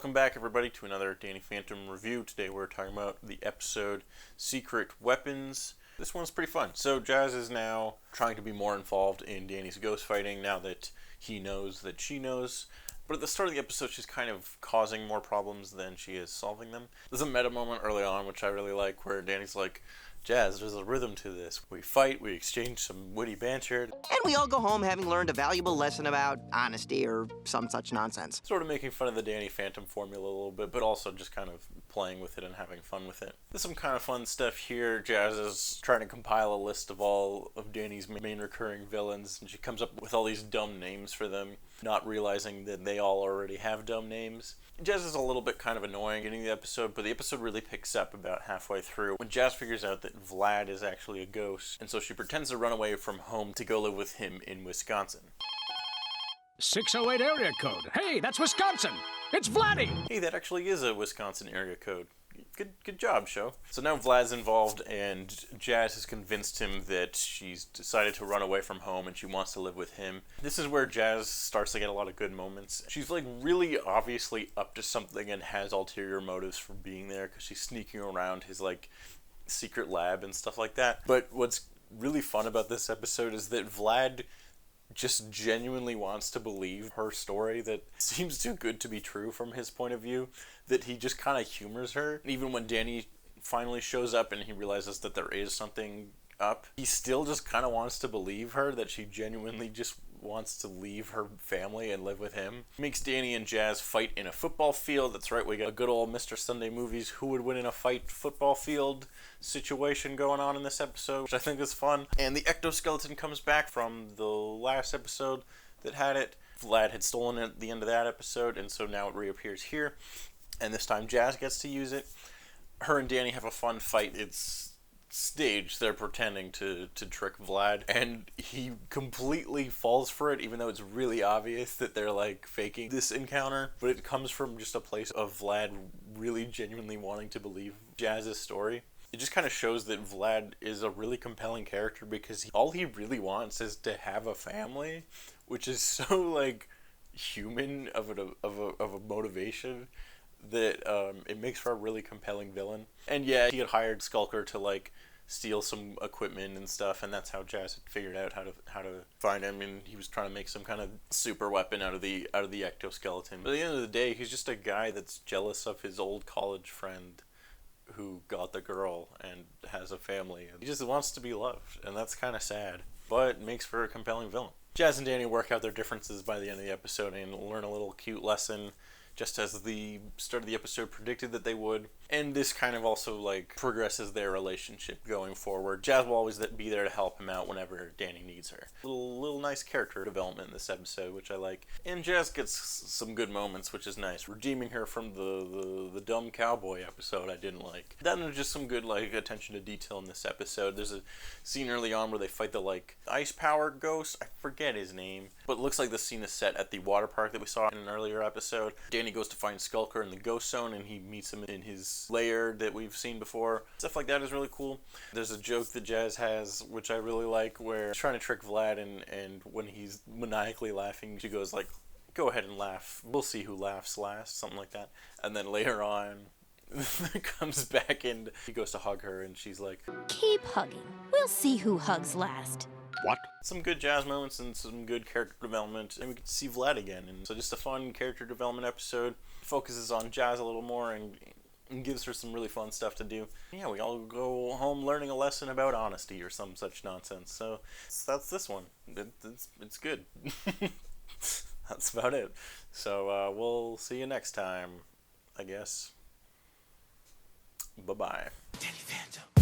Welcome back, everybody, to another Danny Phantom review. Today we're talking about the episode Secret Weapons. This one's pretty fun. So Jazz is now trying to be more involved in Danny's ghost fighting now that he knows that she knows. But at the start of the episode, she's kind of causing more problems than she is solving them. There's a meta moment early on, which I really like, where Danny's like, Jazz, there's a rhythm to this. We fight, we exchange some witty banter. And we all go home having learned a valuable lesson about honesty or some such nonsense. Sort of making fun of the Danny Phantom formula a little bit, but also just kind of playing with it and having fun with it. There's some kind of fun stuff here. Jazz is trying to compile a list of all of Danny's main recurring villains, and she comes up with all these dumb names for them, not realizing that they all already have dumb names. Jazz is a little bit kind of annoying in the episode, but the episode really picks up about halfway through when Jazz figures out that Vlad is actually a ghost, and so she pretends to run away from home to go live with him in Wisconsin. 608 area code. Hey, that's Wisconsin. It's Vladdy. Hey, that actually is a Wisconsin area code. Good job, show. So now Vlad's involved, and Jazz has convinced him that she's decided to run away from home and she wants to live with him. This is where Jazz starts to get a lot of good moments. She's like really obviously up to something and has ulterior motives for being there because she's sneaking around his like secret lab and stuff like that. But what's really fun about this episode is that Vlad just genuinely wants to believe her story that seems too good to be true from his point of view, that he just kind of humors her. Even when Danny finally shows up and he realizes that there is something up, he still just kind of wants to believe her that she genuinely just wants to leave her family and live with him. Makes Danny and Jazz fight in a football field. That's right, we got a good old Mr. Sunday Movies who would win in a fight football field situation going on in this episode, which I think is fun. And the ectoskeleton comes back from the last episode that had it. Vlad had stolen it at the end of that episode, and so now it reappears here. And this time Jazz gets to use it. Her and Danny have a fun fight. It's staged. They're pretending to trick Vlad, and he completely falls for it, even though it's really obvious that they're like faking this encounter. But it comes from just a place of Vlad really genuinely wanting to believe Jazz's story. It just kind of shows that Vlad is a really compelling character because all he really wants is to have a family, which is so like human of a motivation that it makes for a really compelling villain. And yeah, he had hired Skulker to like steal some equipment and stuff, and that's how Jazz had figured out how to find him, and he was trying to make some kind of super weapon out of the ectoskeleton. But at the end of the day, he's just a guy that's jealous of his old college friend who got the girl and has a family, and he just wants to be loved, and that's kind of sad, but makes for a compelling villain. Jazz and Danny work out their differences by the end of the episode and learn a little cute lesson, just as the start of the episode predicted that they would. And this kind of also like progresses their relationship going forward. Jazz will always be there to help him out whenever Danny needs her. Little nice character development in this episode, which I like. And Jazz gets some good moments, which is nice. Redeeming her from the dumb cowboy episode I didn't like. Then there's just some good like attention to detail in this episode. There's a scene early on where they fight the like ice power ghost. I forget his name, but it looks like the scene is set at the water park that we saw in an earlier episode. Danny goes to find Skulker in the ghost zone, and he meets him in his lair that we've seen before. Stuff like that is really cool. There's a joke that Jazz has, which I really like, where she's trying to trick Vlad, and when he's maniacally laughing, she goes like, go ahead and laugh. We'll see who laughs last, something like that. And then later on, comes back and he goes to hug her, and she's like, keep hugging. We'll see who hugs last. What? Some good Jazz moments and some good character development, and we get to see Vlad again. And so just a fun character development episode. Focuses on Jazz a little more and gives her some really fun stuff to do. Yeah, we all go home learning a lesson about honesty or some such nonsense. So that's this one. It's good. That's about it. So we'll see you next time, I guess. Bye-bye. Danny Phantom.